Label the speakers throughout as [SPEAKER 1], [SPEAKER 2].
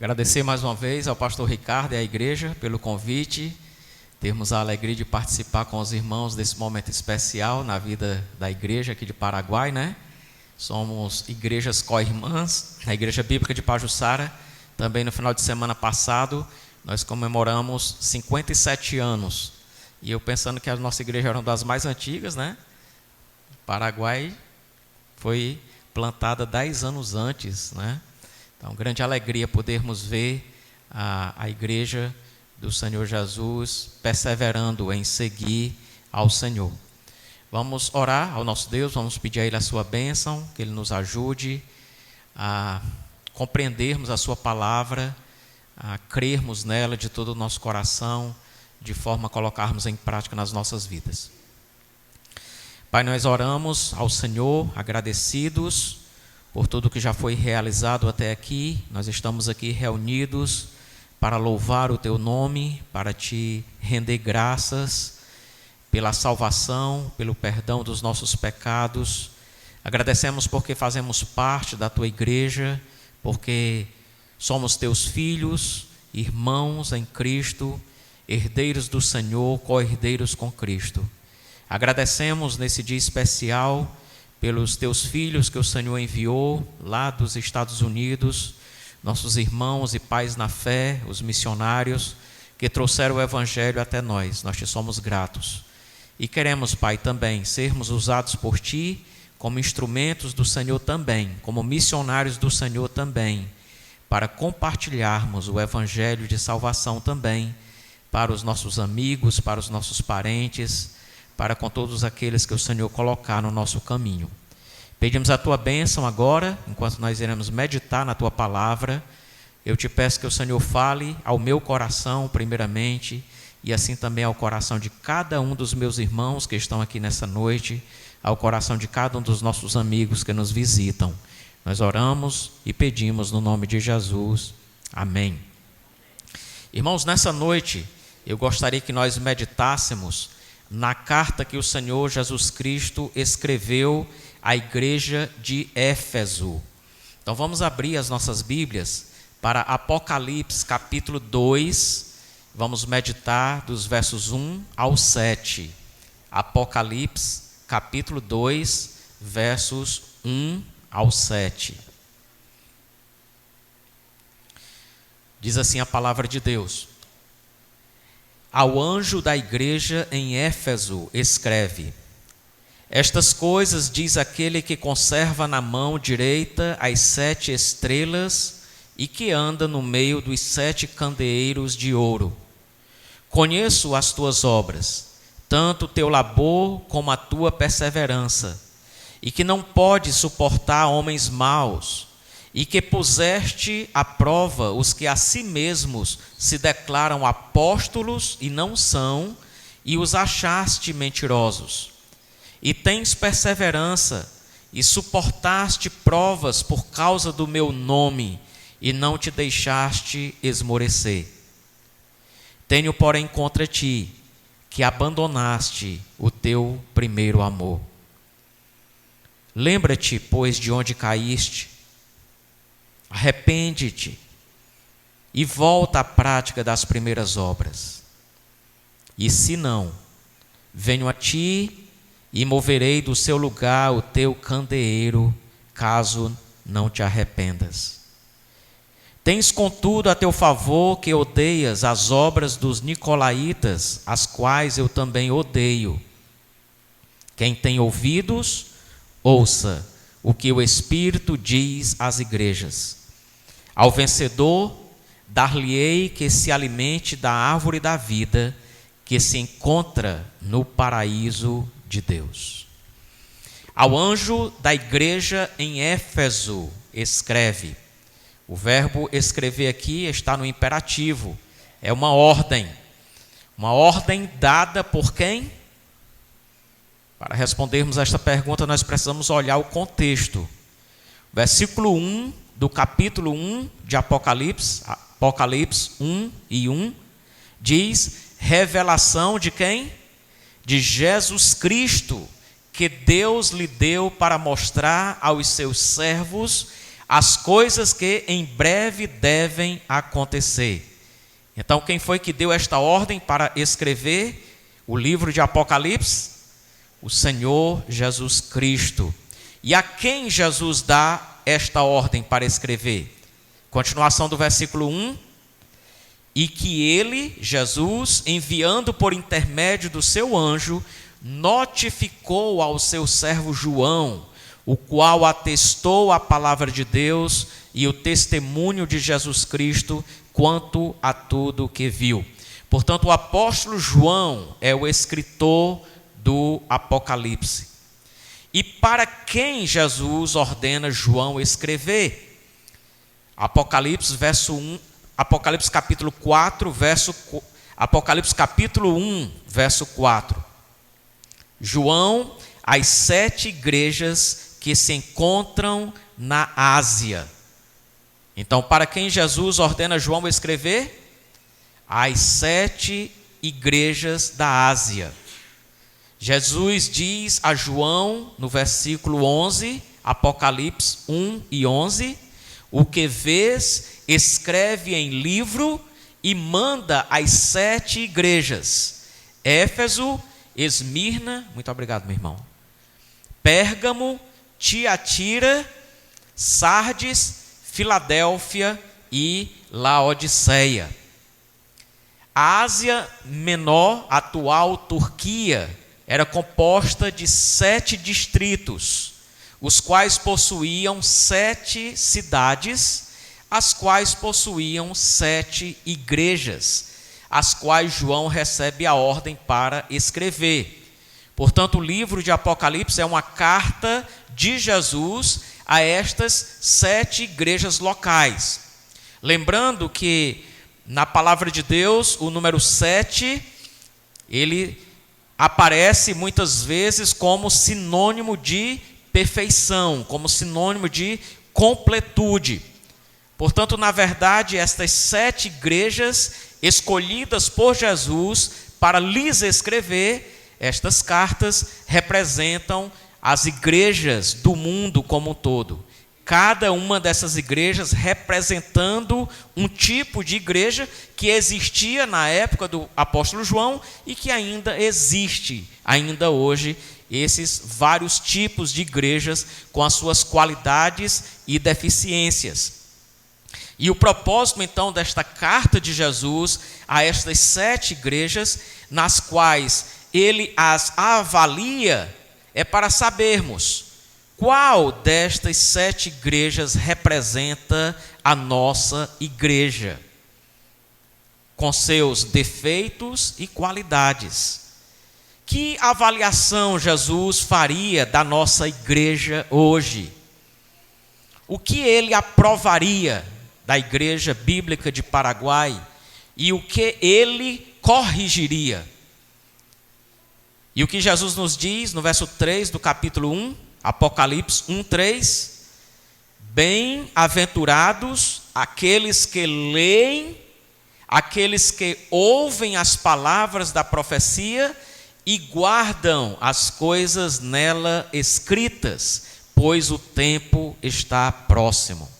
[SPEAKER 1] Agradecer mais uma vez ao pastor Ricardo e à igreja pelo convite, termos a alegria de participar com os irmãos desse momento especial na vida da igreja aqui de Paraguai, né? Somos igrejas co-irmãs, a Igreja Bíblica de Pajuçara. Também no final de semana passado, nós comemoramos 57 anos. E eu pensando que a nossa igreja era uma das mais antigas, né? Paraguai foi plantada 10 anos antes, né? Então, grande alegria podermos ver a igreja do Senhor Jesus perseverando em seguir ao Senhor. Vamos orar ao nosso Deus, vamos pedir a Ele a sua bênção, que Ele nos ajude a compreendermos a sua palavra, a crermos nela de todo o nosso coração, de forma a colocarmos em prática nas nossas vidas. Pai, nós oramos ao Senhor, agradecidos por tudo que já foi realizado até aqui. Nós estamos aqui reunidos para louvar o Teu nome, para Te render graças pela salvação, pelo perdão dos nossos pecados. Agradecemos porque fazemos parte da Tua igreja, porque somos Teus filhos, irmãos em Cristo, herdeiros do Senhor, co-herdeiros com Cristo. Agradecemos nesse dia especial pelos Teus filhos que o Senhor enviou lá dos Estados Unidos, nossos irmãos e pais na fé, os missionários que trouxeram o Evangelho até nós. Nós Te somos gratos. E queremos, Pai, também sermos usados por Ti como instrumentos do Senhor também, como missionários do Senhor também, para compartilharmos o Evangelho de salvação também para os nossos amigos, para os nossos parentes, para com todos aqueles que o Senhor colocar no nosso caminho. Pedimos a Tua bênção agora, enquanto nós iremos meditar na Tua palavra. Eu Te peço que o Senhor fale ao meu coração primeiramente, e assim também ao coração de cada um dos meus irmãos que estão aqui nessa noite, ao coração de cada um dos nossos amigos que nos visitam. Nós oramos e pedimos no nome de Jesus. Amém. Irmãos, nessa noite eu gostaria que nós meditássemos na carta que o Senhor Jesus Cristo escreveu à igreja de Éfeso. Então vamos abrir as nossas Bíblias para Apocalipse capítulo 2, vamos meditar dos versos 1 ao 7. Apocalipse capítulo 2, versos 1 ao 7. Diz assim a palavra de Deus: Ao anjo da igreja em Éfeso escreve: Estas coisas diz aquele que conserva na mão direita as 7 estrelas e que anda no meio dos 7 candeeiros de ouro. Conheço as tuas obras, tanto o teu labor como a tua perseverança, e que não podes suportar homens maus, e que puseste à prova os que a si mesmos se declaram apóstolos e não são, e os achaste mentirosos. E tens perseverança, e suportaste provas por causa do meu nome, e não te deixaste esmorecer. Tenho, porém, contra ti, que abandonaste o teu primeiro amor. Lembra-te, pois, de onde caíste, arrepende-te e volta à prática das primeiras obras. E se não, venho a ti e moverei do seu lugar o teu candeeiro, caso não te arrependas. Tens, contudo, a teu favor que odeias as obras dos nicolaítas, as quais eu também odeio. Quem tem ouvidos, ouça o que o Espírito diz às igrejas. Ao vencedor, dar-lhe-ei que se alimente da árvore da vida, que se encontra no paraíso de Deus. Ao anjo da igreja em Éfeso escreve. O verbo escrever aqui está no imperativo. É uma ordem dada por quem? Para respondermos a esta pergunta, nós precisamos olhar o contexto. Versículo 1 do capítulo 1 de Apocalipse, Apocalipse 1 e 1, diz: revelação de quem? De Jesus Cristo, que Deus lhe deu para mostrar aos seus servos as coisas que em breve devem acontecer. Então, quem foi que deu esta ordem para escrever o livro de Apocalipse? O Senhor Jesus Cristo. E a quem Jesus dá esta ordem para escrever? Continuação do versículo 1. E que ele, Jesus, enviando por intermédio do seu anjo, notificou ao seu servo João, o qual atestou a palavra de Deus e o testemunho de Jesus Cristo quanto a tudo que viu. Portanto, o apóstolo João é o escritor do Apocalipse. E para quem Jesus ordena João escrever? Apocalipse capítulo 1, verso 4. João, às 7 igrejas que se encontram na Ásia. Então, para quem Jesus ordena João escrever? Às 7 igrejas da Ásia. Jesus diz a João, no versículo 11, Apocalipse 1 e 11, o que vês, escreve em livro e manda às 7 igrejas: Éfeso, Esmirna, muito obrigado, meu irmão, Pérgamo, Tiatira, Sardes, Filadélfia e Laodiceia. A Ásia Menor, atual Turquia, era composta de 7 distritos, os quais possuíam 7 cidades, as quais possuíam 7 igrejas, as quais João recebe a ordem para escrever. Portanto, o livro de Apocalipse é uma carta de Jesus a estas 7 igrejas locais. Lembrando que na palavra de Deus, o número 7, ele aparece muitas vezes como sinônimo de perfeição, como sinônimo de completude. Portanto, na verdade, estas 7 igrejas escolhidas por Jesus para lhes escrever estas cartas representam as igrejas do mundo como um todo. Cada uma dessas igrejas representando um tipo de igreja que existia na época do apóstolo João e que ainda existe, ainda hoje, esses vários tipos de igrejas com as suas qualidades e deficiências. E o propósito, então, desta carta de Jesus a estas 7 igrejas, nas quais ele as avalia, é para sabermos qual destas 7 igrejas representa a nossa igreja, com seus defeitos e qualidades. Que avaliação Jesus faria da nossa igreja hoje? O que ele aprovaria da Igreja Bíblica de Paraguai e o que ele corrigiria? E o que Jesus nos diz no verso 3 do capítulo 1, Apocalipse 1:3, bem-aventurados aqueles que leem, aqueles que ouvem as palavras da profecia e guardam as coisas nela escritas, pois o tempo está próximo.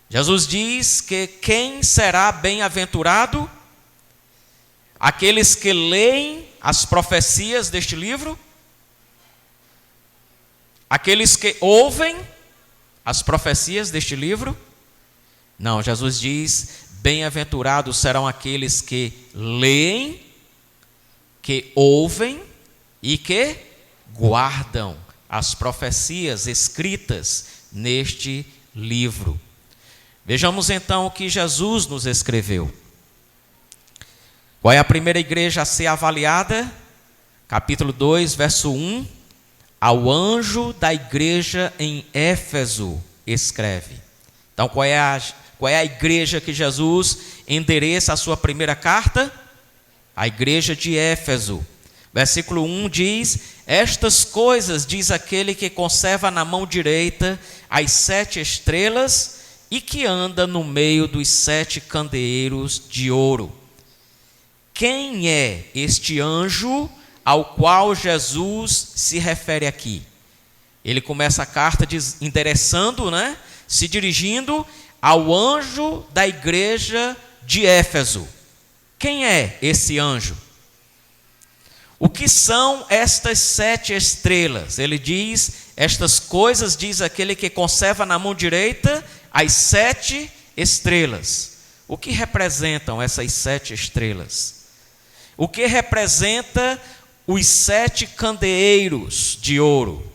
[SPEAKER 1] Jesus diz que quem será bem-aventurado? Aqueles que leem as profecias deste livro? Aqueles que ouvem as profecias deste livro? Não, Jesus diz, bem-aventurados serão aqueles que leem, que ouvem e que guardam as profecias escritas neste livro. Vejamos então o que Jesus nos escreveu. Qual é a primeira igreja a ser avaliada? Capítulo 2, verso 1. Ao anjo da igreja em Éfeso escreve. Então, qual é a igreja que Jesus endereça a sua primeira carta? A igreja de Éfeso. Versículo 1 diz: estas coisas diz aquele que conserva na mão direita as 7 estrelas e que anda no meio dos 7 candeeiros de ouro. Quem é este anjo ao qual Jesus se refere aqui? Ele começa a carta endereçando, se dirigindo ao anjo da igreja de Éfeso. Quem é esse anjo? O que são estas 7 estrelas? Ele diz, estas coisas diz aquele que conserva na mão direita as 7 estrelas. O que representam essas 7 estrelas? O que representa os 7 candeeiros de ouro?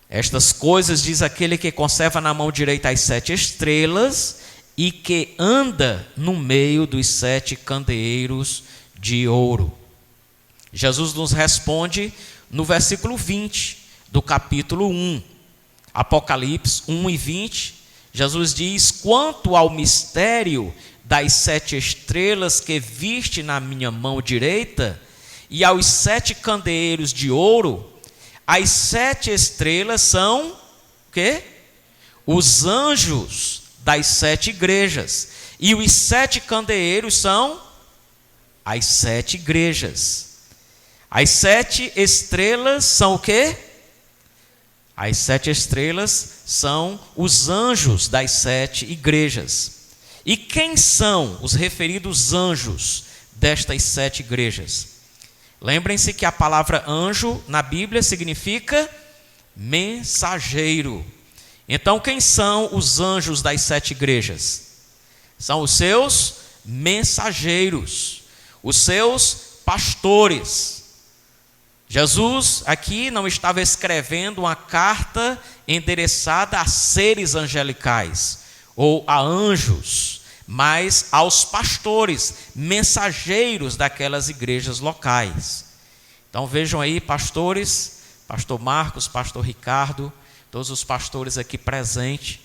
[SPEAKER 1] Estas coisas diz aquele que conserva na mão direita as 7 estrelas e que anda no meio dos 7 candeeiros de ouro. Jesus nos responde no versículo 20 do capítulo 1. Apocalipse 1 e 20, Jesus diz, quanto ao mistério das 7 estrelas que viste na minha mão direita e aos 7 candeeiros de ouro, as 7 estrelas são o quê? Os anjos das 7 igrejas. E os 7 candeeiros são as 7 igrejas. As 7 estrelas são o quê? As 7 estrelas são os anjos das 7 igrejas. E quem são os referidos anjos destas 7 igrejas? Lembrem-se que a palavra anjo na Bíblia significa mensageiro. Então, quem são os anjos das 7 igrejas? São os seus mensageiros, os seus pastores. Jesus aqui não estava escrevendo uma carta endereçada a seres angelicais ou a anjos, mas aos pastores, mensageiros daquelas igrejas locais. Então vejam aí, pastores, pastor Marcos, pastor Ricardo, todos os pastores aqui presentes,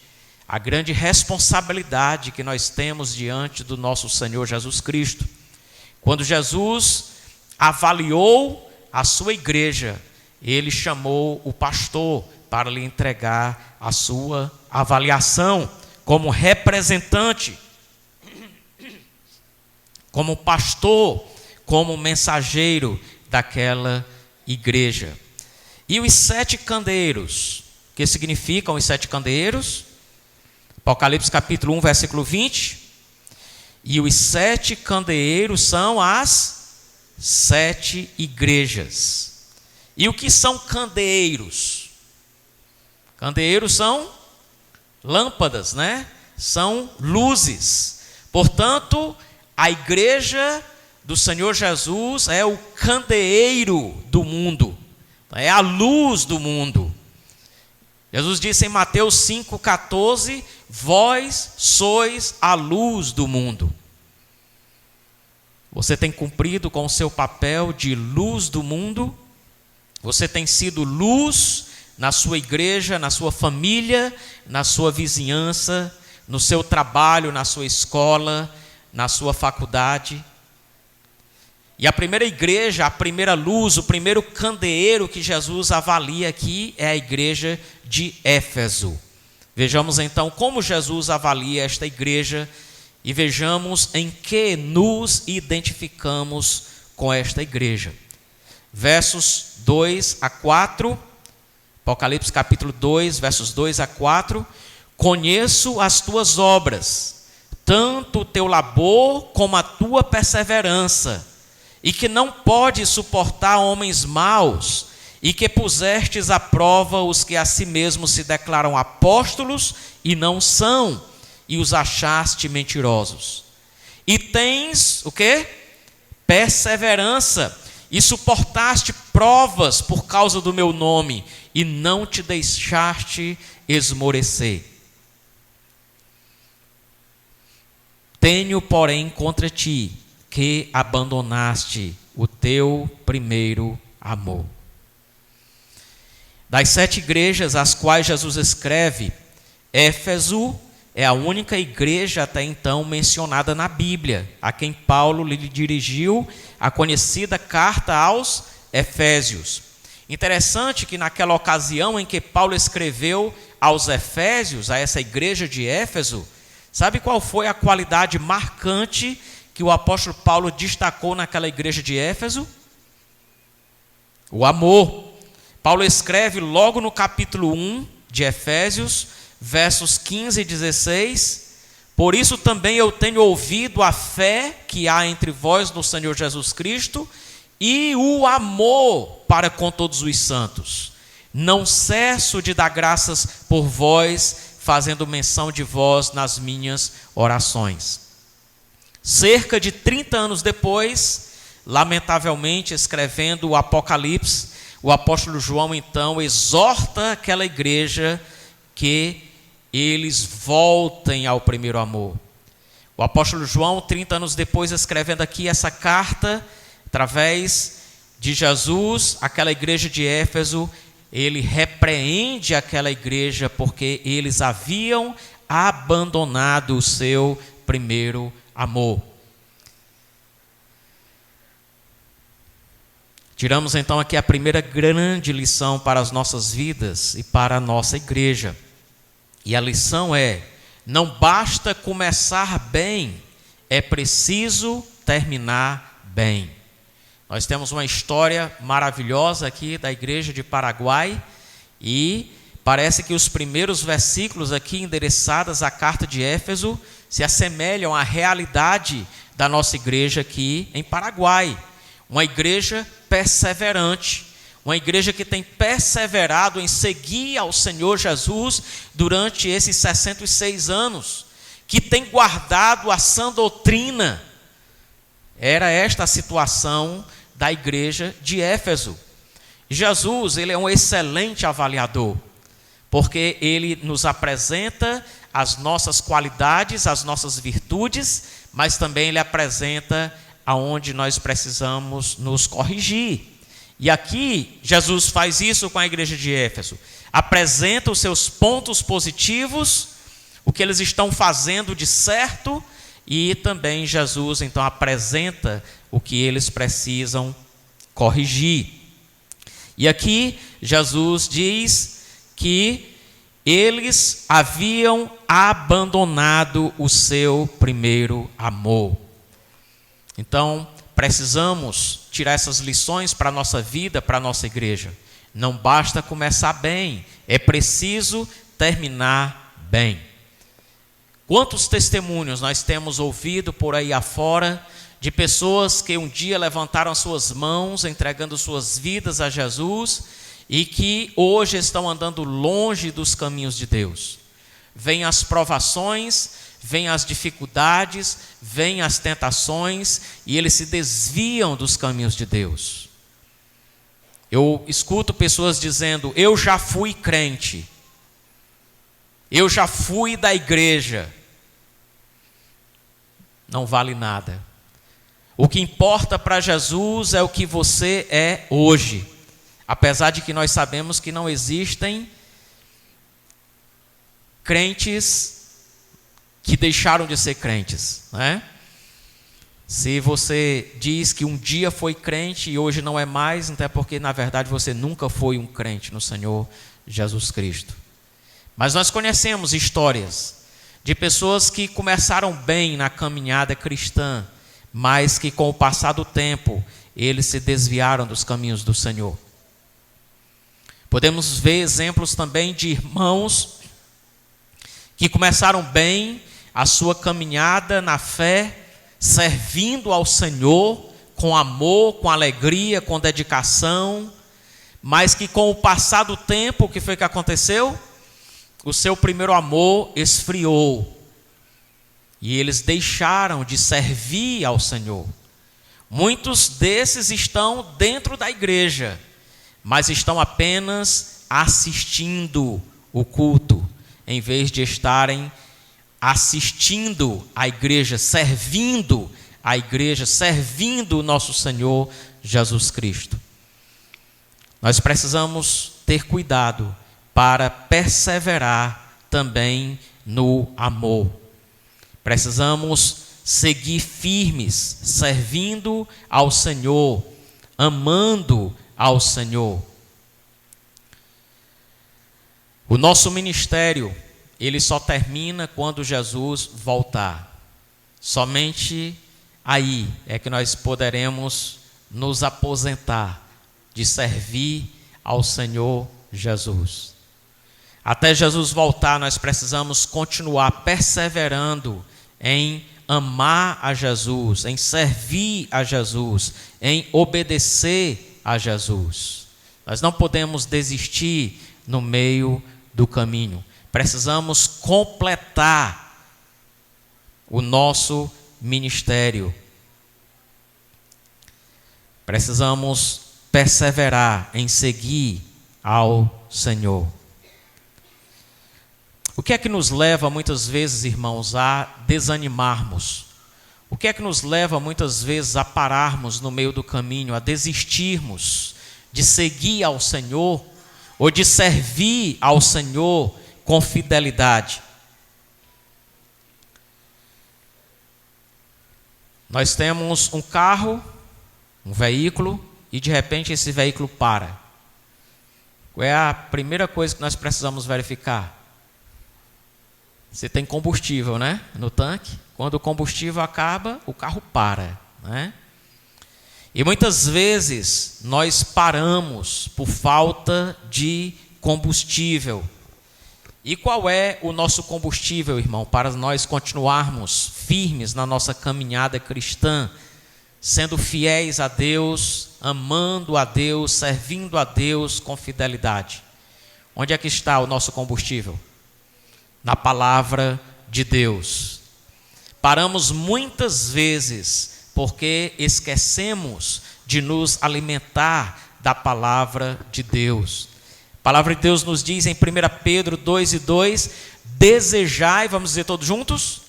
[SPEAKER 1] a grande responsabilidade que nós temos diante do nosso Senhor Jesus Cristo. Quando Jesus avaliou a sua igreja, ele chamou o pastor para lhe entregar a sua avaliação como representante, como pastor, como mensageiro daquela igreja. E os 7 candeeiros, que significam os 7 candeeiros? Apocalipse capítulo 1, versículo 20. E os 7 candeeiros são as 7 igrejas. E o que são candeeiros? Candeeiros são lâmpadas, né? São luzes. Portanto, a igreja do Senhor Jesus é o candeeiro do mundo, é a luz do mundo. Jesus disse em Mateus 5,14: vós sois a luz do mundo. Você tem cumprido com o seu papel de luz do mundo? Você tem sido luz na sua igreja, na sua família, na sua vizinhança, no seu trabalho, na sua escola, na sua faculdade? E a primeira igreja, a primeira luz, o primeiro candeeiro que Jesus avalia aqui é a igreja de Éfeso. Vejamos então como Jesus avalia esta igreja e vejamos em que nos identificamos com esta igreja. Versos 2 a 4, Apocalipse capítulo 2, versos 2 a 4. Conheço as tuas obras, tanto o teu labor como a tua perseverança, e que não podes suportar homens maus, e que pusestes à prova os que a si mesmos se declaram apóstolos e não são, e os achaste mentirosos. E tens o quê? Perseverança, e suportaste provas por causa do meu nome, e não te deixaste esmorecer. Tenho, porém, contra ti que abandonaste o teu primeiro amor. Das 7 igrejas às quais Jesus escreve, Éfeso é a única igreja até então mencionada na Bíblia, a quem Paulo lhe dirigiu a conhecida carta aos Efésios. Interessante que naquela ocasião em que Paulo escreveu aos Efésios, a essa igreja de Éfeso, sabe qual foi a qualidade marcante que o apóstolo Paulo destacou naquela igreja de Éfeso? O amor. Paulo escreve logo no capítulo 1 de Efésios, versos 15 e 16. Por isso também eu tenho ouvido a fé que há entre vós no Senhor Jesus Cristo e o amor para com todos os santos. Não cesso de dar graças por vós, fazendo menção de vós nas minhas orações. Cerca de 30 anos depois, lamentavelmente escrevendo o Apocalipse, o apóstolo João então exorta aquela igreja que eles voltem ao primeiro amor. O apóstolo João, 30 anos depois, escrevendo aqui essa carta, através de Jesus, aquela igreja de Éfeso, ele repreende aquela igreja porque eles haviam abandonado o seu primeiro amor. Tiramos então aqui a primeira grande lição para as nossas vidas e para a nossa igreja. E a lição é: não basta começar bem, é preciso terminar bem. Nós temos uma história maravilhosa aqui da igreja de Paraguai e parece que os primeiros versículos aqui endereçados à carta de Éfeso se assemelham à realidade da nossa igreja aqui em Paraguai. Uma igreja perseverante, uma igreja que tem perseverado em seguir ao Senhor Jesus durante esses 66 anos, que tem guardado a sã doutrina. Era esta a situação da igreja de Éfeso. Jesus, ele é um excelente avaliador, porque ele nos apresenta as nossas qualidades, as nossas virtudes, mas também ele apresenta aonde nós precisamos nos corrigir. E aqui, Jesus faz isso com a igreja de Éfeso. Apresenta os seus pontos positivos, o que eles estão fazendo de certo, e também Jesus, então, apresenta o que eles precisam corrigir. E aqui, Jesus diz que eles haviam abandonado o seu primeiro amor. Então, precisamos tirar essas lições para a nossa vida, para a nossa igreja. Não basta começar bem, é preciso terminar bem. Quantos testemunhos nós temos ouvido por aí afora de pessoas que um dia levantaram suas mãos, entregando suas vidas a Jesus e que hoje estão andando longe dos caminhos de Deus. Vêm as provações, vêm as dificuldades, vêm as tentações e eles se desviam dos caminhos de Deus. Eu escuto pessoas dizendo: eu já fui crente, eu já fui da igreja. Não vale nada. O que importa para Jesus é o que você é hoje. Apesar de que nós sabemos que não existem crentes que deixaram de ser crentes, né? Se você diz que um dia foi crente e hoje não é mais, então é porque na verdade você nunca foi um crente no Senhor Jesus Cristo. Mas nós conhecemos histórias de pessoas que começaram bem na caminhada cristã, mas que com o passar do tempo eles se desviaram dos caminhos do Senhor. Podemos ver exemplos também de irmãos que começaram bem a sua caminhada na fé, servindo ao Senhor com amor, com alegria, com dedicação, mas que com o passar do tempo, o que foi que aconteceu? O seu primeiro amor esfriou e eles deixaram de servir ao Senhor. Muitos desses estão dentro da igreja, mas estão apenas assistindo o culto, em vez de estarem assistindo a igreja, servindo a igreja, servindo o nosso Senhor Jesus Cristo. Nós precisamos ter cuidado para perseverar também no amor. Precisamos seguir firmes, servindo ao Senhor, amando ao Senhor. O nosso ministério, ele só termina quando Jesus voltar. Somente aí é que nós poderemos nos aposentar de servir ao Senhor Jesus. Até Jesus voltar, nós precisamos continuar perseverando em amar a Jesus, em servir a Jesus, em obedecer a Jesus. Nós não podemos desistir no meio do caminho. Precisamos completar o nosso ministério. Precisamos perseverar em seguir ao Senhor. O que é que nos leva muitas vezes, irmãos, a desanimarmos? O que é que nos leva muitas vezes a pararmos no meio do caminho, a desistirmos de seguir ao Senhor ou de servir ao Senhor com fidelidade? Nós temos um carro, um veículo, e de repente esse veículo para. Qual é a primeira coisa que nós precisamos verificar? Você tem combustível, né, no tanque. Quando o combustível acaba, o carro para, né? E muitas vezes nós paramos por falta de combustível. E qual é o nosso combustível, irmão, para nós continuarmos firmes na nossa caminhada cristã, sendo fiéis a Deus, amando a Deus, servindo a Deus com fidelidade? Onde é que está o nosso combustível? Na palavra de Deus. Paramos muitas vezes porque esquecemos de nos alimentar da palavra de Deus. A palavra de Deus nos diz em 1 Pedro 2:2, desejai, vamos dizer todos juntos?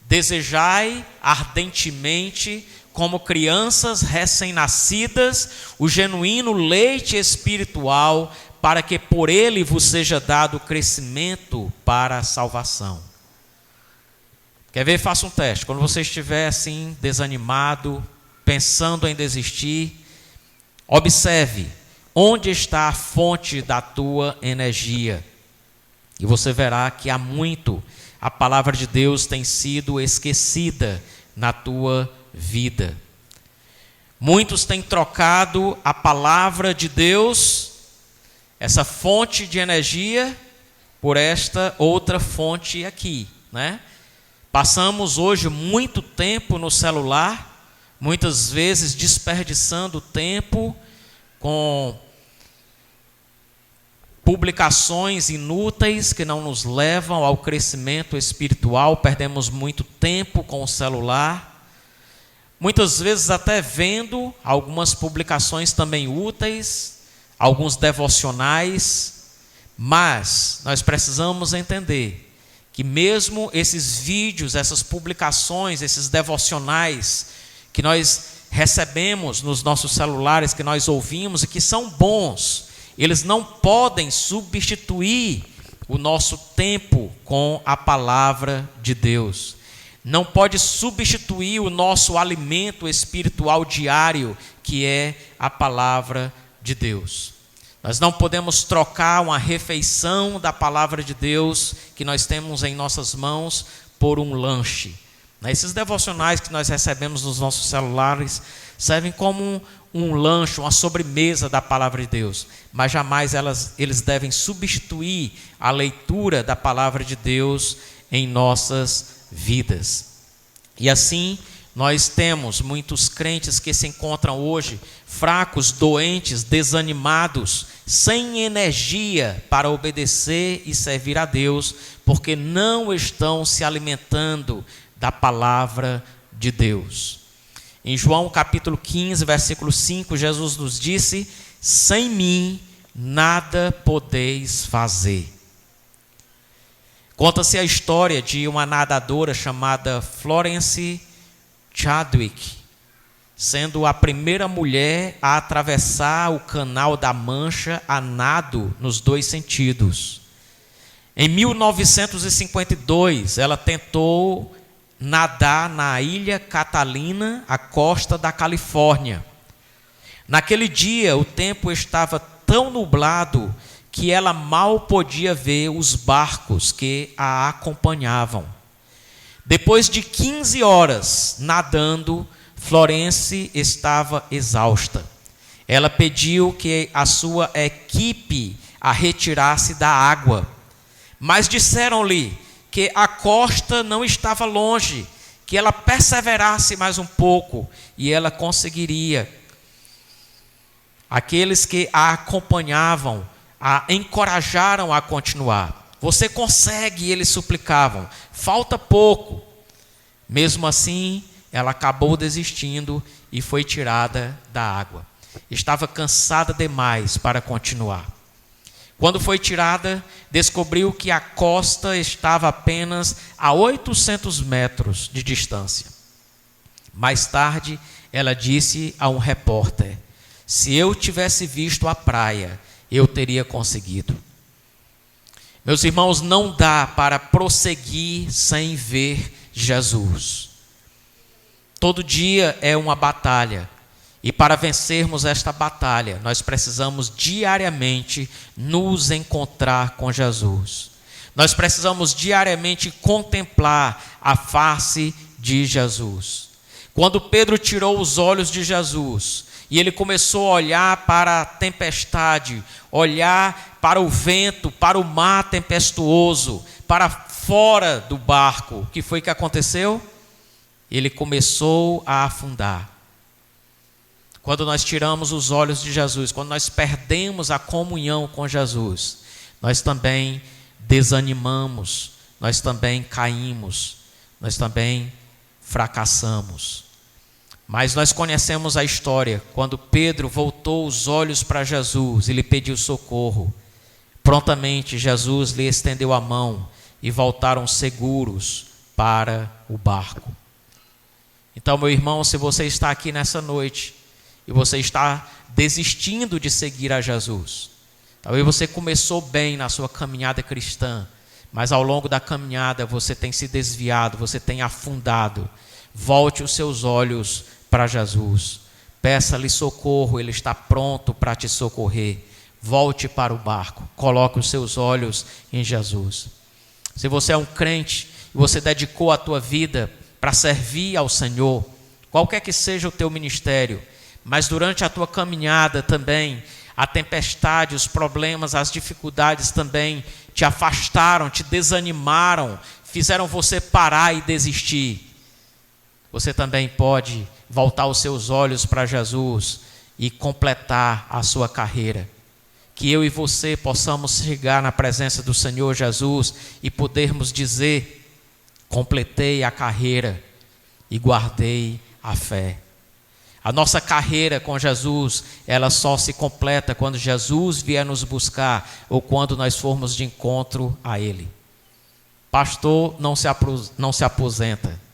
[SPEAKER 1] Desejai ardentemente, como crianças recém-nascidas, o genuíno leite espiritual, para que por ele vos seja dado crescimento para a salvação. Quer ver? Faça um teste. Quando você estiver assim, desanimado, pensando em desistir, observe onde está a fonte da tua energia. E você verá que há muito a palavra de Deus tem sido esquecida na tua vida. Muitos têm trocado a palavra de Deus, essa fonte de energia, por esta outra fonte aqui, né? Passamos hoje muito tempo no celular, muitas vezes desperdiçando tempo com publicações inúteis que não nos levam ao crescimento espiritual. Perdemos muito tempo com o celular, muitas vezes até vendo algumas publicações também úteis, alguns devocionais, mas nós precisamos entender que mesmo esses vídeos, essas publicações, esses devocionais que nós recebemos nos nossos celulares, que nós ouvimos e que são bons, eles não podem substituir o nosso tempo com a palavra de Deus. Não pode substituir o nosso alimento espiritual diário, que é a palavra de Deus. Nós não podemos trocar uma refeição da palavra de Deus que nós temos em nossas mãos por um lanche. Esses devocionais que nós recebemos nos nossos celulares servem como um lanche, uma sobremesa da palavra de Deus, mas jamais eles devem substituir a leitura da palavra de Deus em nossas vidas. E assim, nós temos muitos crentes que se encontram hoje fracos, doentes, desanimados, sem energia para obedecer e servir a Deus, porque não estão se alimentando da palavra de Deus. Em João capítulo 15, versículo 5, Jesus nos disse: sem mim nada podeis fazer. Conta-se a história de uma nadadora chamada Florence Chadwick, sendo a primeira mulher a atravessar o Canal da Mancha a nado nos dois sentidos. Em 1952, ela tentou nadar na Ilha Catalina, à costa da Califórnia. Naquele dia, o tempo estava tão nublado que ela mal podia ver os barcos que a acompanhavam. Depois de 15 horas nadando, Florence estava exausta. Ela pediu que a sua equipe a retirasse da água. Mas disseram-lhe que a costa não estava longe, que ela perseverasse mais um pouco e ela conseguiria. Aqueles que a acompanhavam a encorajaram a continuar. Você consegue, eles suplicavam. Falta pouco. Mesmo assim, ela acabou desistindo e foi tirada da água. Estava cansada demais para continuar. Quando foi tirada, descobriu que a costa estava apenas a 800 metros de distância. Mais tarde, ela disse a um repórter: se eu tivesse visto a praia, eu teria conseguido. Meus irmãos, não dá para prosseguir sem ver Jesus. Todo dia é uma batalha. E para vencermos esta batalha, nós precisamos diariamente nos encontrar com Jesus. Nós precisamos diariamente contemplar a face de Jesus. Quando Pedro tirou os olhos de Jesus e ele começou a olhar para a tempestade, olhar para o vento, para o mar tempestuoso, para fora do barco, o que foi que aconteceu? Ele começou a afundar. Quando nós tiramos os olhos de Jesus, quando nós perdemos a comunhão com Jesus, nós também desanimamos, nós também caímos, nós também fracassamos. Mas nós conhecemos a história, quando Pedro voltou os olhos para Jesus e lhe pediu socorro. Prontamente Jesus lhe estendeu a mão e voltaram seguros para o barco. Então, meu irmão, se você está aqui nessa noite e você está desistindo de seguir a Jesus, talvez você começou bem na sua caminhada cristã, mas ao longo da caminhada você tem se desviado, você tem afundado. Volte os seus olhos para Jesus, peça-lhe socorro, Ele está pronto para te socorrer. Volte para o barco, coloque os seus olhos em Jesus. Se você é um crente e você dedicou a tua vida para servir ao Senhor, qualquer que seja o teu ministério, mas durante a tua caminhada também, a tempestade, os problemas, as dificuldades também te afastaram, te desanimaram, fizeram você parar e desistir. Você também pode voltar os seus olhos para Jesus e completar a sua carreira. Que eu e você possamos chegar na presença do Senhor Jesus e podermos dizer: completei a carreira e guardei a fé. A nossa carreira com Jesus, ela só se completa quando Jesus vier nos buscar ou quando nós formos de encontro a Ele. Pastor não se aposenta.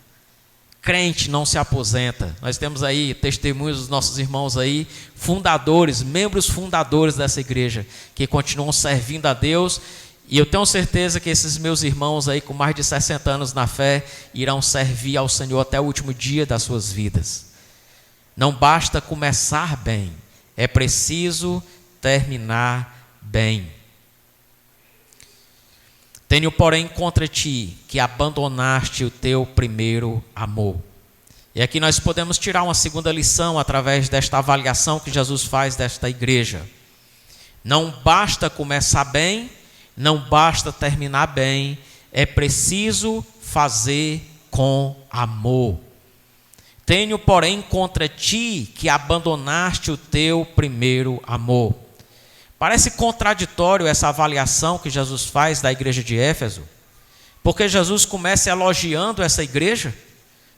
[SPEAKER 1] Crente não se aposenta. Nós temos aí testemunhos dos nossos irmãos aí, fundadores, membros fundadores dessa igreja, que continuam servindo a Deus. E eu tenho certeza que esses meus irmãos aí com mais de 60 anos na fé irão servir ao Senhor até o último dia das suas vidas. Não basta começar bem, é preciso terminar bem. Tenho, porém, contra ti que abandonaste o teu primeiro amor. E aqui nós podemos tirar uma segunda lição através desta avaliação que Jesus faz desta igreja. Não basta começar bem, não basta terminar bem, é preciso fazer com amor. Tenho, porém, contra ti que abandonaste o teu primeiro amor. Parece contraditório essa avaliação que Jesus faz da igreja de Éfeso, porque Jesus começa elogiando essa igreja,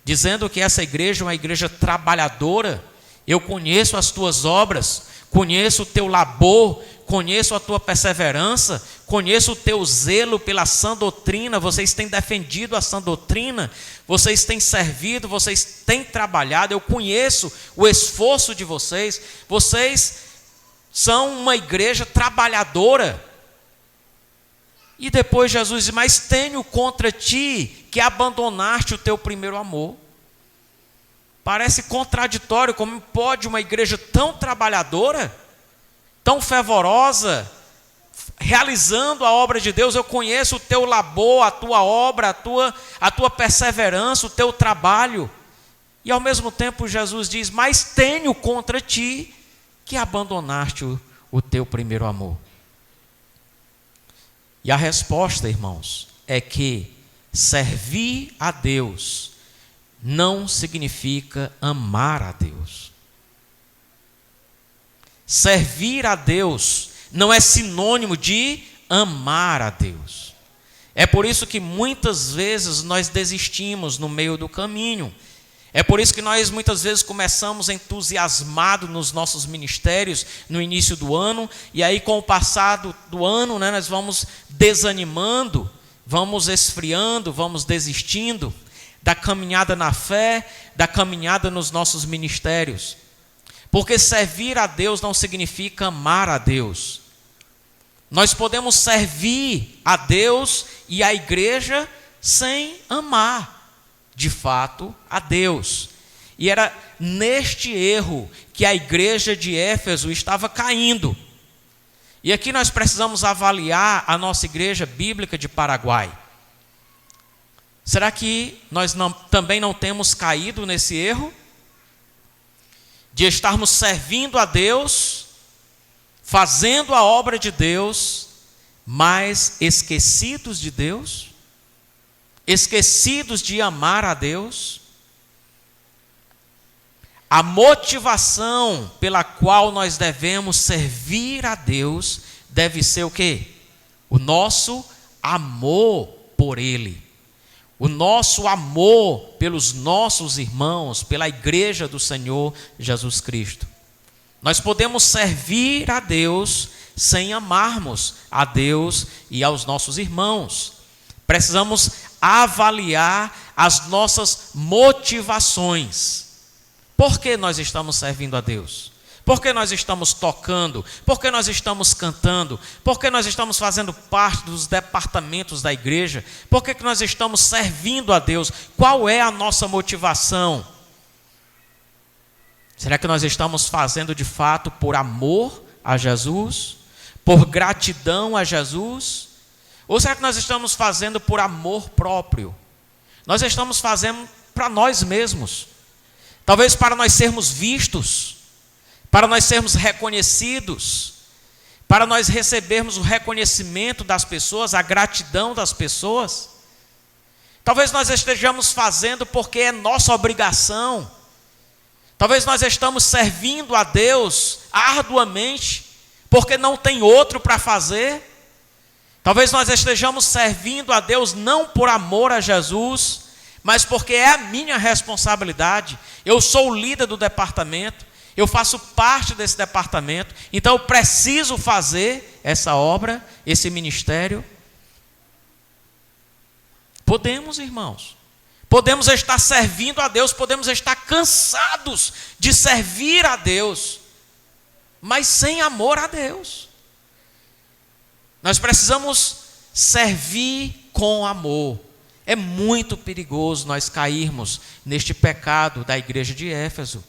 [SPEAKER 1] dizendo que essa igreja é uma igreja trabalhadora. Eu conheço as tuas obras, conheço o teu labor, conheço a tua perseverança, conheço o teu zelo pela sã doutrina. Vocês têm defendido a sã doutrina, vocês têm servido, vocês têm trabalhado. Eu conheço o esforço de vocês. Vocês são uma igreja trabalhadora. E depois Jesus diz: mas tenho contra ti que abandonaste o teu primeiro amor. Parece contraditório. Como pode uma igreja tão trabalhadora, tão fervorosa, realizando a obra de Deus? Eu conheço o teu labor, a tua obra, a tua perseverança, o teu trabalho. E ao mesmo tempo Jesus diz: mas tenho contra ti que abandonaste o teu primeiro amor. E a resposta, irmãos, é que servir a Deus não significa amar a Deus. Servir a Deus não é sinônimo de amar a Deus. É por isso que muitas vezes nós desistimos no meio do caminho. É por isso que nós muitas vezes começamos entusiasmados nos nossos ministérios no início do ano, e aí com o passar do ano, nós vamos desanimando, vamos esfriando, vamos desistindo da caminhada na fé, da caminhada nos nossos ministérios. Porque servir a Deus não significa amar a Deus. Nós podemos servir a Deus e a igreja sem amar, de fato, a Deus. E era neste erro que a igreja de Éfeso estava caindo. E aqui nós precisamos avaliar a nossa igreja bíblica de Paraguai. Será que nós também não temos caído nesse erro? De estarmos servindo a Deus, fazendo a obra de Deus, mas esquecidos de Deus? Esquecidos de amar a Deus? A motivação pela qual nós devemos servir a Deus deve ser o quê? O nosso amor por Ele. O nosso amor pelos nossos irmãos, pela igreja do Senhor Jesus Cristo. Nós podemos servir a Deus sem amarmos a Deus e aos nossos irmãos. Precisamos avaliar as nossas motivações. Por que nós estamos servindo a Deus? Por que nós estamos tocando? Por que nós estamos cantando? Por que nós estamos fazendo parte dos departamentos da igreja? Por que nós estamos servindo a Deus? Qual é a nossa motivação? Será que nós estamos fazendo de fato por amor a Jesus? Por gratidão a Jesus? Ou será que nós estamos fazendo por amor próprio? Nós estamos fazendo para nós mesmos. Talvez para nós sermos vistos, para nós sermos reconhecidos, para nós recebermos o reconhecimento das pessoas, a gratidão das pessoas. Talvez nós estejamos fazendo porque é nossa obrigação. Talvez nós estamos servindo a Deus arduamente, porque não tem outro para fazer. Talvez nós estejamos servindo a Deus não por amor a Jesus, mas porque é a minha responsabilidade. Eu sou o líder do departamento, eu faço parte desse departamento, então eu preciso fazer essa obra, esse ministério. Podemos, irmãos, podemos estar servindo a Deus, podemos estar cansados de servir a Deus, mas sem amor a Deus. Nós precisamos servir com amor. É muito perigoso nós cairmos neste pecado da igreja de Éfeso.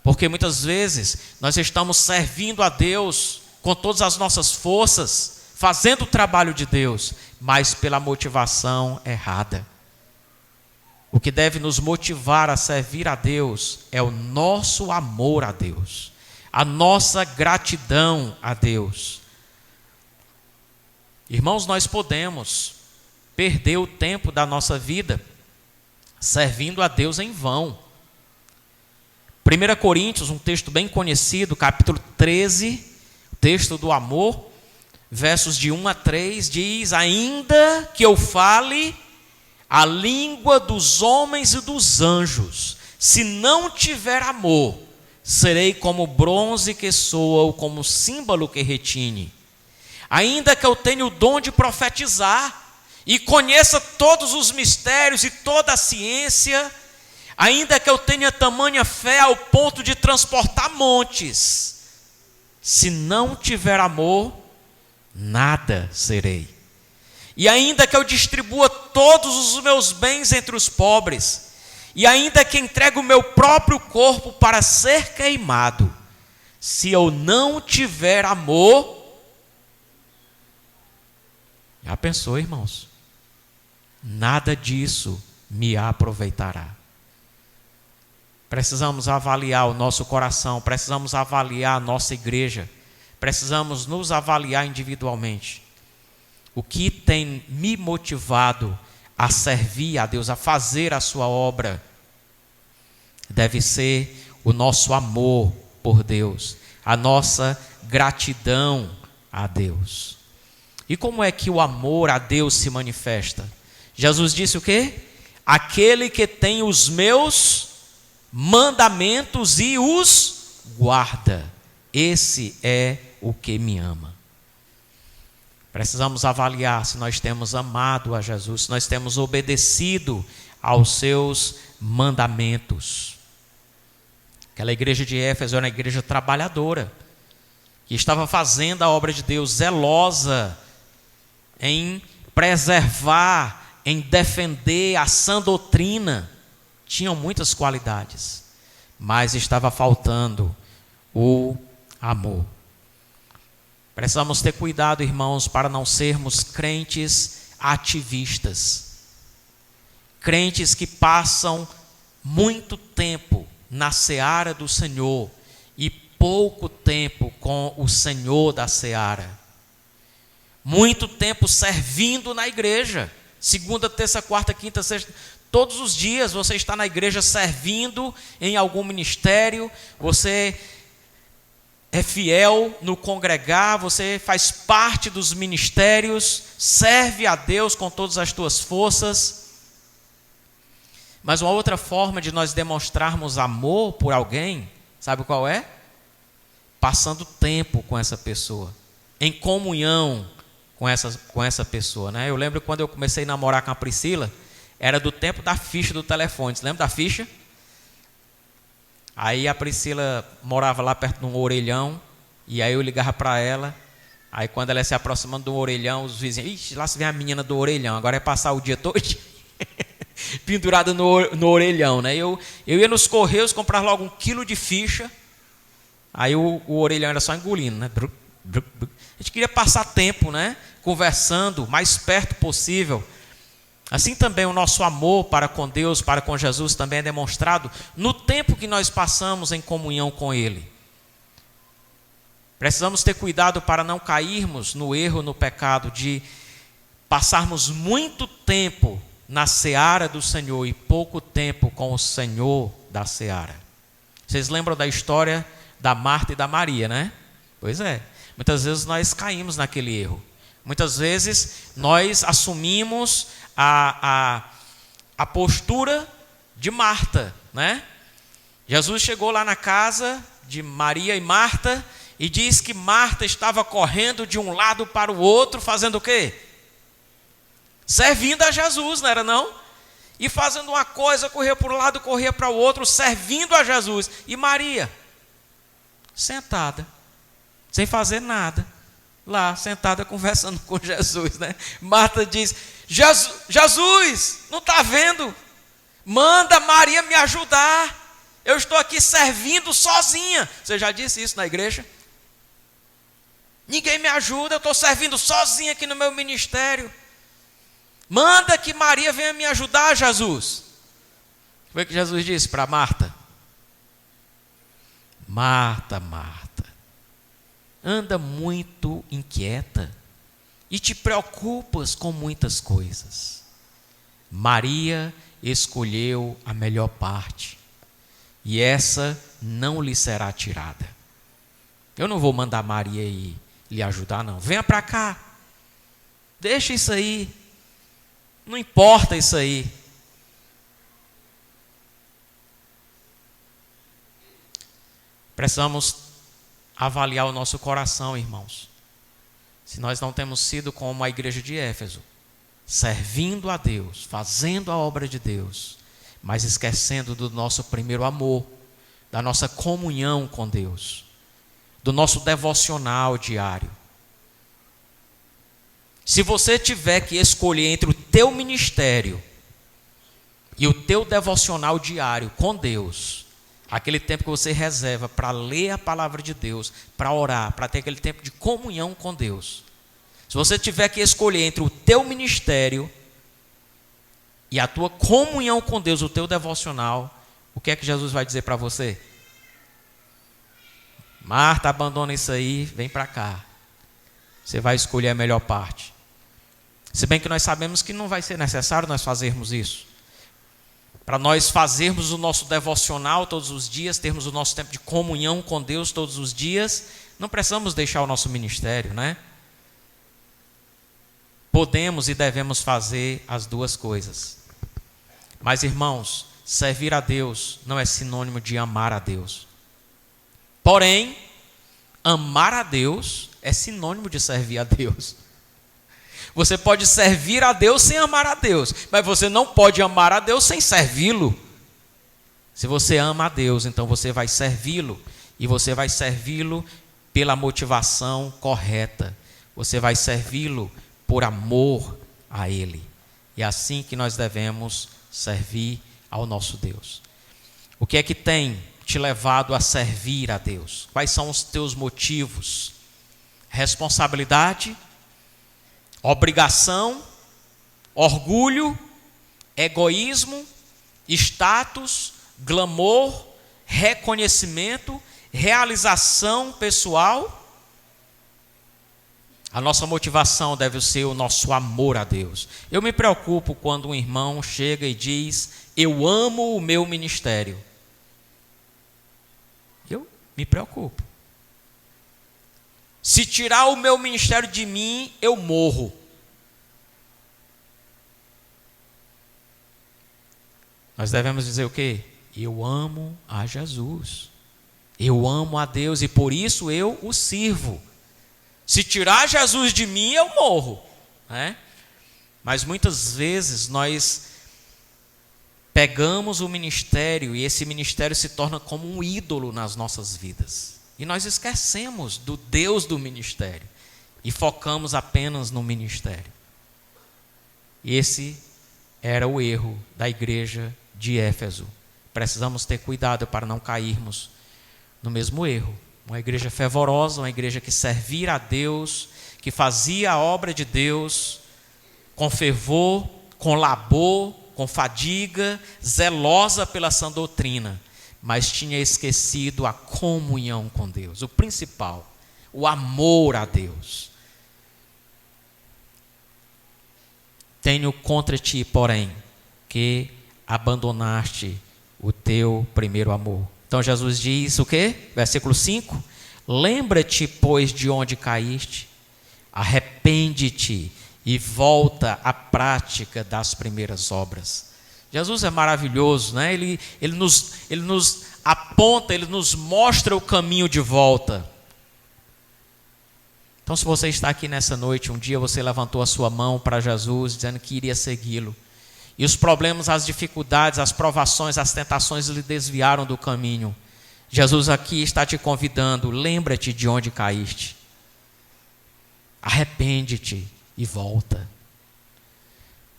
[SPEAKER 1] Porque muitas vezes nós estamos servindo a Deus com todas as nossas forças, fazendo o trabalho de Deus, mas pela motivação errada. O que deve nos motivar a servir a Deus é o nosso amor a Deus, a nossa gratidão a Deus. Irmãos, nós podemos perder o tempo da nossa vida servindo a Deus em vão. 1 Coríntios, um texto bem conhecido, capítulo 13, texto do amor, versos de 1 a 3, diz: ainda que eu fale a língua dos homens e dos anjos, se não tiver amor, serei como bronze que soa ou como símbolo que retine. Ainda que eu tenha o dom de profetizar e conheça todos os mistérios e toda a ciência, ainda que eu tenha tamanha fé ao ponto de transportar montes, se não tiver amor, nada serei. E ainda que eu distribua todos os meus bens entre os pobres, e ainda que entregue o meu próprio corpo para ser queimado, se eu não tiver amor, já pensou, irmãos? Nada disso me aproveitará. Precisamos avaliar o nosso coração, precisamos avaliar a nossa igreja, precisamos nos avaliar individualmente. o que tem me motivado a servir a Deus, a fazer a sua obra, deve ser o nosso amor por Deus, a nossa gratidão a Deus. E como é que o amor a Deus se manifesta? Jesus disse o quê? Aquele que tem os meus mandamentos e os guarda, esse é o que me ama. Precisamos avaliar se nós temos amado a Jesus, se nós temos obedecido aos seus mandamentos. Aquela igreja de Éfeso era uma igreja trabalhadora, que estava fazendo a obra de Deus, zelosa em preservar, em defender a sã doutrina. Tinham muitas qualidades, mas estava faltando o amor. Precisamos ter cuidado, irmãos, para não sermos crentes ativistas. Crentes que passam muito tempo na seara do Senhor e pouco tempo com o Senhor da seara. Muito tempo servindo na igreja. Segunda, terça, quarta, quinta, sexta. Todos os dias você está na igreja servindo em algum ministério. Você é fiel no congregar, você faz parte dos ministérios, serve a Deus com todas as tuas forças. Mas uma outra forma de nós demonstrarmos amor por alguém, sabe qual é? Passando tempo com essa pessoa, em comunhão com essa pessoa, né? Eu lembro quando eu comecei a namorar com a Priscila, era do tempo da ficha do telefone. Você lembra da ficha? Aí a Priscila morava lá perto de um orelhão, e aí eu ligava para ela. Aí quando ela ia se aproximando do orelhão, os vizinhos, ixi, lá se vem a menina do orelhão, agora é passar o dia todo pendurada no orelhão, né? Eu ia nos Correios comprar logo 1 quilo de ficha, aí o orelhão era só engolindo, né? A gente queria passar tempo, né? Conversando, mais perto possível. Assim também o nosso amor para com Deus, para com Jesus, também é demonstrado no tempo que nós passamos em comunhão com Ele. Precisamos ter cuidado para não cairmos no erro, no pecado, de passarmos muito tempo na seara do Senhor e pouco tempo com o Senhor da seara. Vocês lembram da história da Marta e da Maria, né? Pois é, muitas vezes nós caímos naquele erro. Muitas vezes nós assumimos a postura de Marta, né? Jesus chegou lá na casa de Maria e Marta e diz que Marta estava correndo de um lado para o outro, fazendo o quê? Servindo a Jesus, não era não? E fazendo uma coisa, corria para um lado, corria para o outro, servindo a Jesus. E Maria, sentada, sem fazer nada, lá, sentada, conversando com Jesus, né? Marta diz, Jesus, não está vendo? Manda Maria me ajudar. Eu estou aqui servindo sozinha. Você já disse isso na igreja? Ninguém me ajuda, eu estou servindo sozinha aqui no meu ministério. Manda que Maria venha me ajudar, Jesus. Foi o que Jesus disse para Marta? Marta, Marta, anda muito inquieta e te preocupas com muitas coisas. Maria escolheu a melhor parte, e essa não lhe será tirada. Eu não vou mandar Maria ir lhe ajudar, não. Venha para cá. Deixa isso aí. Não importa isso aí. Precisamos avaliar o nosso coração, irmãos. Se nós não temos sido como a igreja de Éfeso, servindo a Deus, fazendo a obra de Deus, mas esquecendo do nosso primeiro amor, da nossa comunhão com Deus, do nosso devocional diário. Se você tiver que escolher entre o teu ministério e o teu devocional diário com Deus, aquele tempo que você reserva para ler a palavra de Deus, para orar, para ter aquele tempo de comunhão com Deus. Se você tiver que escolher entre o teu ministério e a tua comunhão com Deus, o teu devocional, o que é que Jesus vai dizer para você? Marta, abandona isso aí, vem para cá. Você vai escolher a melhor parte. Se bem que nós sabemos que não vai ser necessário nós fazermos isso. Para nós fazermos o nosso devocional todos os dias, termos o nosso tempo de comunhão com Deus todos os dias, não precisamos deixar o nosso ministério, né? Podemos e devemos fazer as duas coisas. Mas, irmãos, servir a Deus não é sinônimo de amar a Deus. Porém, amar a Deus é sinônimo de servir a Deus. Você pode servir a Deus sem amar a Deus, mas você não pode amar a Deus sem servi-lo. Se você ama a Deus, então você vai servi-lo, e você vai servi-lo pela motivação correta. Você vai servi-lo por amor a Ele. E é assim que nós devemos servir ao nosso Deus. O que é que tem te levado a servir a Deus? Quais são os teus motivos? Responsabilidade, obrigação, orgulho, egoísmo, status, glamour, reconhecimento, realização pessoal? A nossa motivação deve ser o nosso amor a Deus. Eu me preocupo quando um irmão chega e diz: eu amo o meu ministério. Eu me preocupo. Se tirar o meu ministério de mim, eu morro. Nós devemos dizer o quê? Eu amo a Jesus. Eu amo a Deus e por isso eu o sirvo. Se tirar Jesus de mim, eu morro, né? Mas muitas vezes nós pegamos o ministério e esse ministério se torna como um ídolo nas nossas vidas. E nós esquecemos do Deus do ministério e focamos apenas no ministério. E esse era o erro da igreja de Éfeso. Precisamos ter cuidado para não cairmos no mesmo erro. Uma igreja fervorosa, uma igreja que servia a Deus, que fazia a obra de Deus com fervor, com labor, com fadiga, zelosa pela sã doutrina, mas tinha esquecido a comunhão com Deus, o principal, o amor a Deus. Tenho contra ti, porém, que abandonaste o teu primeiro amor. Então Jesus diz o quê? Versículo 5: lembra-te, pois, de onde caíste, arrepende-te e volta à prática das primeiras obras. Jesus é maravilhoso, né? Ele nos aponta, Ele nos mostra o caminho de volta. Então, se você está aqui nessa noite, um dia você levantou a sua mão para Jesus, dizendo que iria segui-lo, e os problemas, as dificuldades, as provações, as tentações lhe desviaram do caminho. Jesus aqui está te convidando: lembra-te de onde caíste, arrepende-te e volta.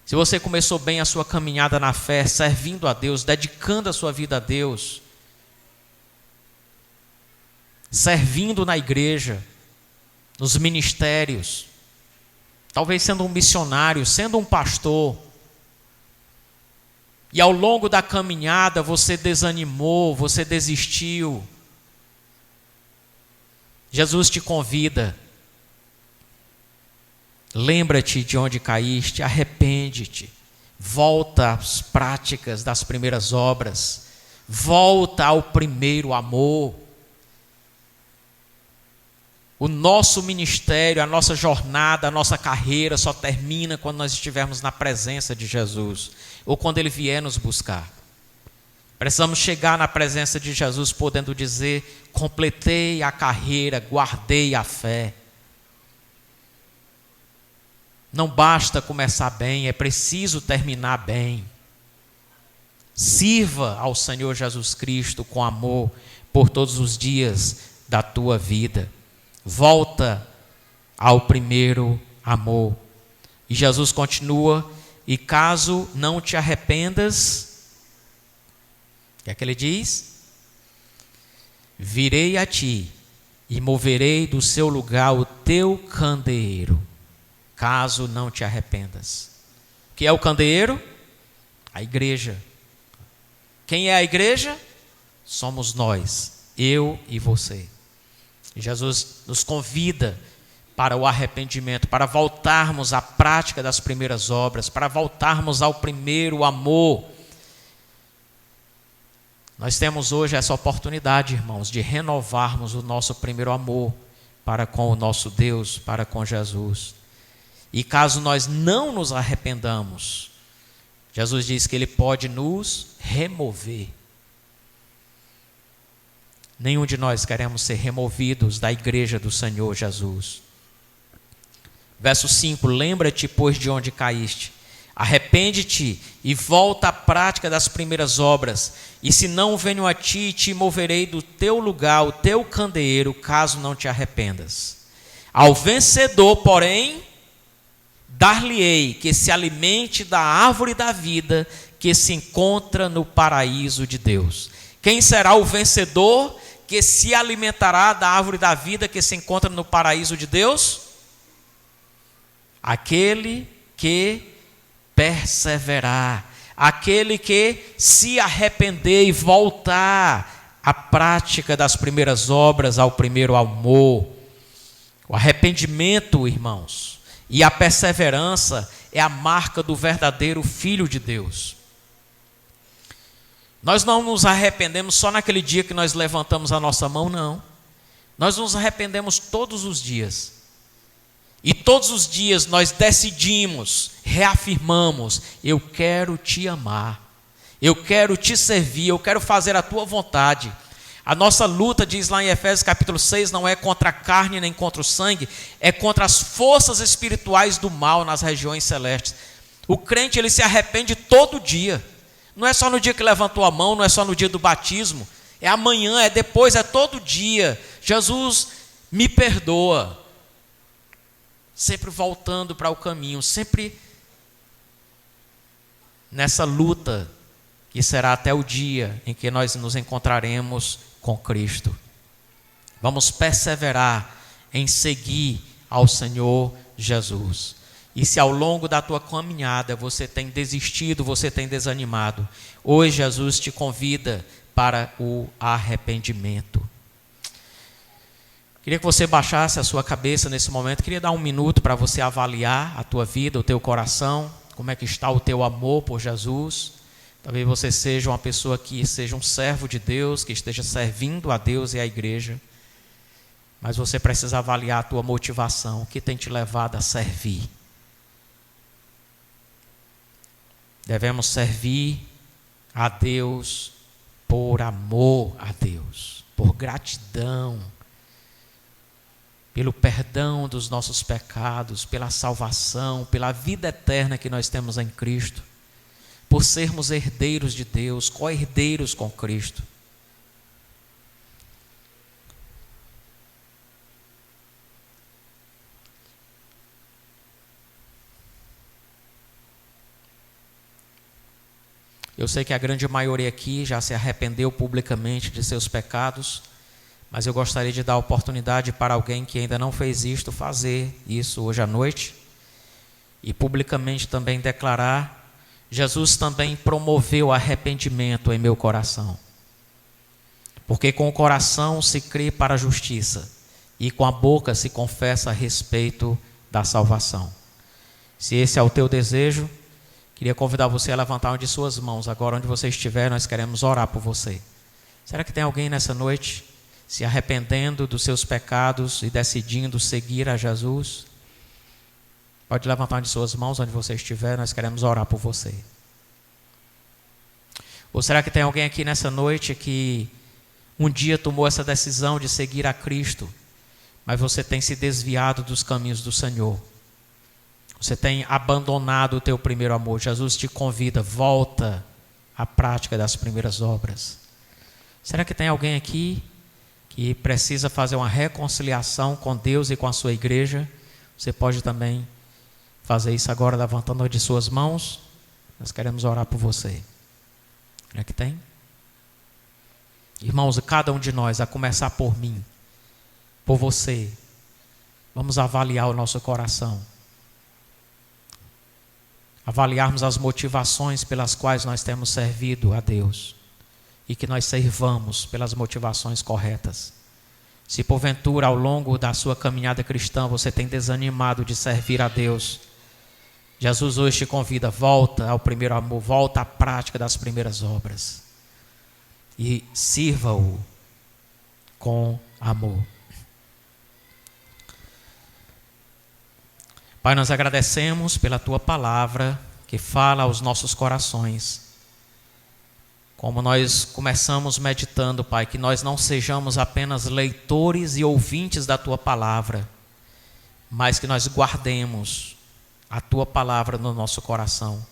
[SPEAKER 1] Se você começou bem a sua caminhada na fé, servindo a Deus, dedicando a sua vida a Deus, servindo na igreja, nos ministérios, talvez sendo um missionário, sendo um pastor, e ao longo da caminhada você desanimou, você desistiu, Jesus te convida: lembra-te de onde caíste, arrepende-te, volta às práticas das primeiras obras, volta ao primeiro amor. O nosso ministério, a nossa jornada, a nossa carreira só termina quando nós estivermos na presença de Jesus, ou quando Ele vier nos buscar. Precisamos chegar na presença de Jesus podendo dizer: completei a carreira, guardei a fé. Não basta começar bem, é preciso terminar bem. Sirva ao Senhor Jesus Cristo com amor por todos os dias da tua vida. Volta ao primeiro amor. E Jesus continua: e caso não te arrependas, o que é que ele diz? Virei a ti e moverei do seu lugar o teu candeeiro, caso não te arrependas. O que é o candeeiro? A igreja. Quem é a igreja? Somos nós, eu e você. Jesus nos convida para o arrependimento, para voltarmos à prática das primeiras obras, para voltarmos ao primeiro amor. Nós temos hoje essa oportunidade, irmãos, de renovarmos o nosso primeiro amor para com o nosso Deus, para com Jesus. E caso nós não nos arrependamos, Jesus diz que Ele pode nos remover. Nenhum de nós queremos ser removidos da igreja do Senhor Jesus. Verso 5, lembra-te, pois, de onde caíste. Arrepende-te e volta à prática das primeiras obras. E se não venho a ti, te moverei do teu lugar, o teu candeeiro, caso não te arrependas. Ao vencedor, porém, dar-lhe-ei que se alimente da árvore da vida que se encontra no paraíso de Deus. Quem será o vencedor que se alimentará da árvore da vida que se encontra no paraíso de Deus? Aquele que perseverar, aquele que se arrepender e voltar à prática das primeiras obras, ao primeiro amor. O arrependimento, irmãos, e a perseverança é a marca do verdadeiro Filho de Deus. Nós não nos arrependemos só naquele dia que nós levantamos a nossa mão, não. Nós nos arrependemos todos os dias. E todos os dias nós decidimos, reafirmamos: eu quero te amar, eu quero te servir, eu quero fazer a tua vontade. A nossa luta, diz lá em Efésios capítulo 6, não é contra a carne nem contra o sangue, é contra as forças espirituais do mal nas regiões celestes. O crente, ele se arrepende todo dia. Não é só no dia que levantou a mão, não é só no dia do batismo, é amanhã, é depois, é todo dia. Jesus, me perdoa. Sempre voltando para o caminho, sempre nessa luta que será até o dia em que nós nos encontraremos com Cristo. Vamos perseverar em seguir ao Senhor Jesus. E se ao longo da tua caminhada você tem desistido, você tem desanimado, hoje Jesus te convida para o arrependimento. Queria que você baixasse a sua cabeça nesse momento. Queria dar um minuto para você avaliar a tua vida, o teu coração, como é que está o teu amor por Jesus. Talvez você seja uma pessoa que seja um servo de Deus, que esteja servindo a Deus e à igreja. Mas você precisa avaliar a tua motivação, o que tem te levado a servir. Devemos servir a Deus por amor a Deus, por gratidão, pelo perdão dos nossos pecados, pela salvação, pela vida eterna que nós temos em Cristo, por sermos herdeiros de Deus, co-herdeiros com Cristo. Eu sei que a grande maioria aqui já se arrependeu publicamente de seus pecados, mas eu gostaria de dar a oportunidade para alguém que ainda não fez isto, fazer isso hoje à noite e publicamente também declarar: Jesus também promoveu arrependimento em meu coração. Porque com o coração se crê para a justiça e com a boca se confessa a respeito da salvação. Se esse é o teu desejo, queria convidar você a levantar uma de suas mãos. Agora, onde você estiver, nós queremos orar por você. Será que tem alguém nessa noite se arrependendo dos seus pecados e decidindo seguir a Jesus? Pode levantar uma de suas mãos onde você estiver, nós queremos orar por você. Ou será que tem alguém aqui nessa noite que um dia tomou essa decisão de seguir a Cristo, mas você tem se desviado dos caminhos do Senhor? Você tem abandonado o teu primeiro amor. Jesus te convida: volta à prática das primeiras obras. Será que tem alguém aqui que precisa fazer uma reconciliação com Deus e com a sua igreja? Você pode também fazer isso agora, levantando de suas mãos. Nós queremos orar por você. Será que tem? Irmãos, cada um de nós, a começar por mim, por você, vamos avaliar o nosso coração. Avaliarmos as motivações pelas quais nós temos servido a Deus e que nós servamos pelas motivações corretas. Se porventura ao longo da sua caminhada cristã você tem desanimado de servir a Deus, Jesus hoje te convida, volta ao primeiro amor, volta à prática das primeiras obras e sirva-o com amor. Pai, nós agradecemos pela Tua palavra que fala aos nossos corações. Como nós começamos meditando, Pai, que nós não sejamos apenas leitores e ouvintes da Tua palavra, mas que nós guardemos a Tua palavra no nosso coração.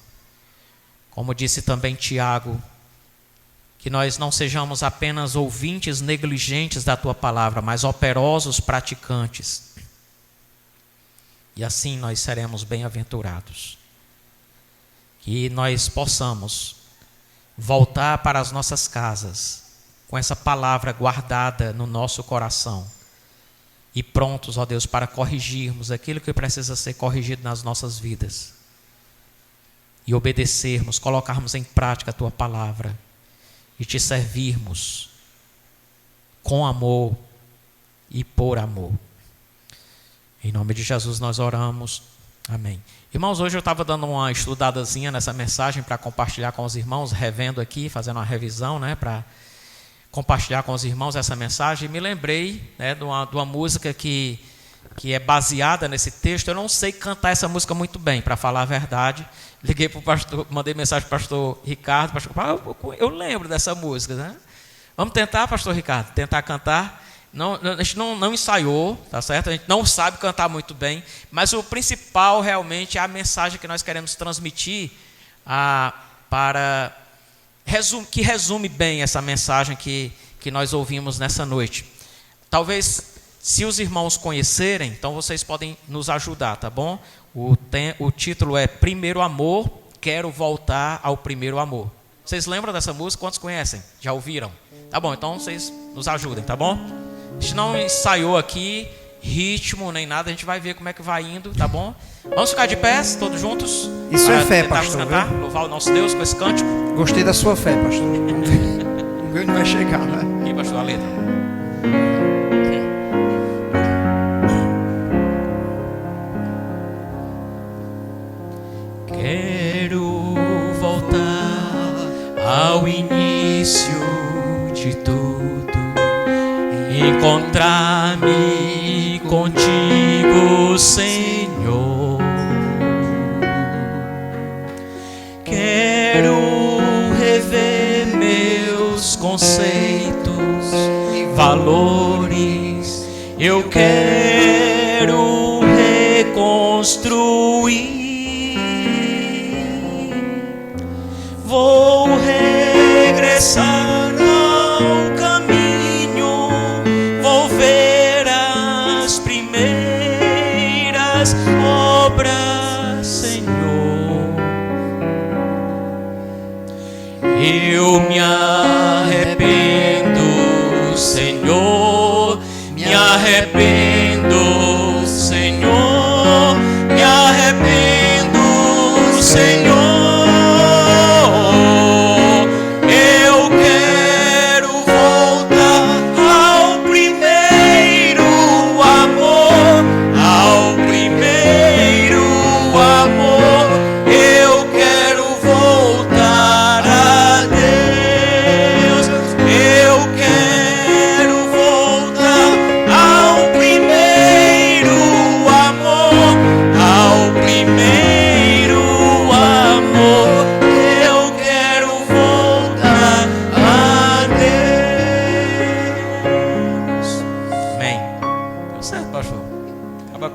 [SPEAKER 1] Como disse também Tiago, que nós não sejamos apenas ouvintes negligentes da Tua palavra, mas operosos praticantes. E assim nós seremos bem-aventurados. Que nós possamos voltar para as nossas casas com essa palavra guardada no nosso coração e prontos, ó Deus, para corrigirmos aquilo que precisa ser corrigido nas nossas vidas e obedecermos, colocarmos em prática a Tua palavra e Te servirmos com amor e por amor. Em nome de Jesus nós oramos. Amém. Irmãos, hoje eu estava dando uma estudadazinha nessa mensagem para compartilhar com os irmãos, revendo aqui, fazendo uma revisão, para compartilhar com os irmãos essa mensagem. E me lembrei de uma música que é baseada nesse texto. Eu não sei cantar essa música muito bem, para falar a verdade. Liguei para o pastor, mandei mensagem para o pastor Ricardo. Eu lembro dessa música, Vamos tentar, pastor Ricardo, tentar cantar. Não, a gente não ensaiou, tá certo? A gente não sabe cantar muito bem, mas o principal realmente é a mensagem que nós queremos transmitir, que resume bem essa mensagem que nós ouvimos nessa noite. Talvez, se os irmãos conhecerem, então vocês podem nos ajudar, tá bom? O título é Primeiro Amor, Quero Voltar ao Primeiro Amor. Vocês lembram dessa música? Quantos conhecem? Já ouviram? Tá bom, então vocês nos ajudem, tá bom? A gente não ensaiou aqui ritmo nem nada, a gente vai ver como é que vai indo, tá bom? Vamos ficar de pé, todos juntos?
[SPEAKER 2] Isso é fé, pastor.
[SPEAKER 1] Cantar, louvar o nosso Deus com esse cântico.
[SPEAKER 2] Gostei da sua fé, pastor. Vamos ver onde vai chegar, né?
[SPEAKER 1] E pastor, a letra. Quero voltar ao início de tudo, encontrar-me contigo, Senhor. Quero rever meus conceitos e valores. Eu quero reconstruir. Vou regressar ao caminho, vou ver as primeiras obras, Senhor. Eu me arrependo, Senhor, me arrependo, Senhor, me arrependo, Senhor.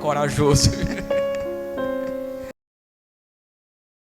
[SPEAKER 1] Corajoso.